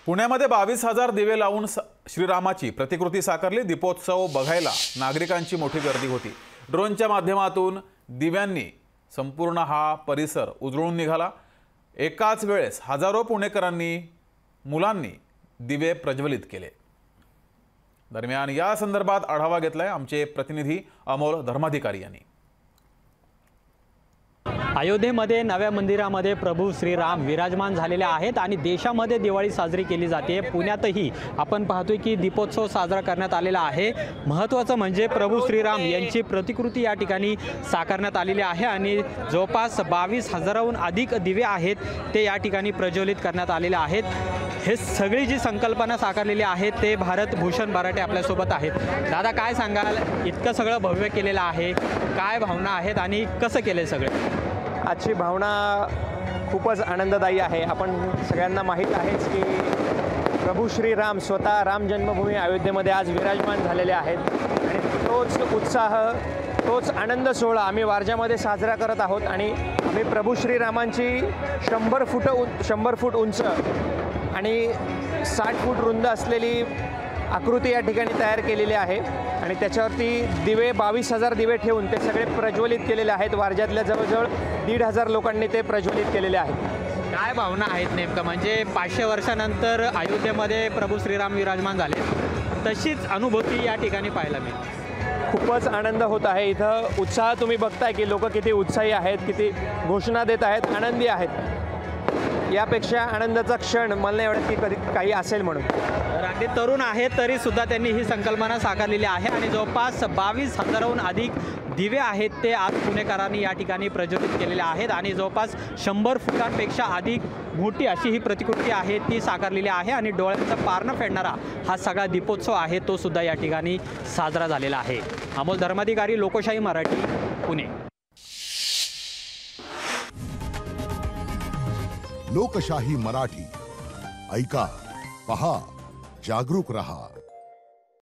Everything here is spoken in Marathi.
पुण्यामध्ये 22,000 दिवे लावून श्रीरामाची प्रतिकृती साकारली। दीपोत्सव बघायला नागरिकांची मोठी गर्दी होती। ड्रोनच्या माध्यमातून दिव्यांनी संपूर्ण हा परिसर उजळून निघाला। एकाच वेळेस हजारो पुणेकरांनी मुलांनी दिवे प्रज्वलित केले। दरम्यान या संदर्भात आढावा घेतलाय आमचे प्रतिनिधी अमोल धर्माधिकारी यांनी। अयोध्येमध्ये नव्या मंदिरामध्ये प्रभू श्रीराम विराजमान झालेले आहेत आणि देशामध्ये दिवाळी साजरी केली जाते। पुण्यातही आपण पाहतोय की दीपोत्सव साजरा करण्यात आलेला आहे। महत्त्वाचं म्हणजे प्रभू श्रीराम यांची प्रतिकृती या ठिकाणी साकारण्यात आलेली आहे आणि जवळपास 22,000हून अधिक दिवे आहेत ते या ठिकाणी प्रज्वलित करण्यात आलेले आहेत। हे सगळी जी संकल्पना साकारलेली आहे ते भारत भूषण बराटे आपल्यासोबत आहेत। दादा काय सांगाल, इतकं सगळं भव्य केलेलं आहे, काय भावना आहेत आणि कसं केले सगळे? आजची भावना खूपच आनंददायी आहे। आपण सगळ्यांना माहीत आहेच की प्रभू श्रीराम स्वतः राम जन्मभूमी अयोध्येमध्ये आज विराजमान झालेले आहेत आणि तोच उत्साह, तोच आनंद सोहळा आम्ही वारजामध्ये साजरा करत आहोत आणि आम्ही प्रभू श्रीरामांची 100 फूट उंच आणि 60 फूट रुंद असलेली आकृती या ठिकाणी तयार केलेली आहे आणि त्याच्यावरती दिवे 22,000 दिवे ठेवून ते सगळे प्रज्वलित केलेले आहेत। वारजातल्या जवळजवळ 1,500 लोकांनी ते प्रज्वलित केलेले आहेत। काय भावना आहेत नेमकं, म्हणजे 500 वर्षानंतर अयोध्येमध्ये प्रभू श्रीराम विराजमान झाले, तशीच अनुभूती या ठिकाणी पाहायला मिळते। खूपच आनंद होत आहे। इथं उत्साह तुम्ही बघताय की लोक किती उत्साही आहेत, किती घोषणा देत आहेत, आनंदी आहेत। यापेक्षा आनंदाचा क्षण मला नाही वाटत की कधी काही असेल म्हणून। अगदी तरुण आहेत तरी सुद्धा त्यांनी ही संकल्पना साकारलेली आहे आणि जवळपास 22,000हून अधिक दिवे आहेत ते आज पुणेकरांनी या ठिकाणी प्रज्वलित केलेले आहेत आणि जवळपास 100 फुटांपेक्षा अधिक मोठी अशी ही प्रतिकृती आहे ती साकारलेली आहे आणि डोळ्यांचं पारणं फेडणारा हा सगळा दीपोत्सव आहे तो सुद्धा या ठिकाणी साजरा झालेला आहे। अमोल धर्माधिकारी, लोकशाही मराठी, पुणे। लोकशाही मराठी, ऐका, पहा, जागरूक रहा।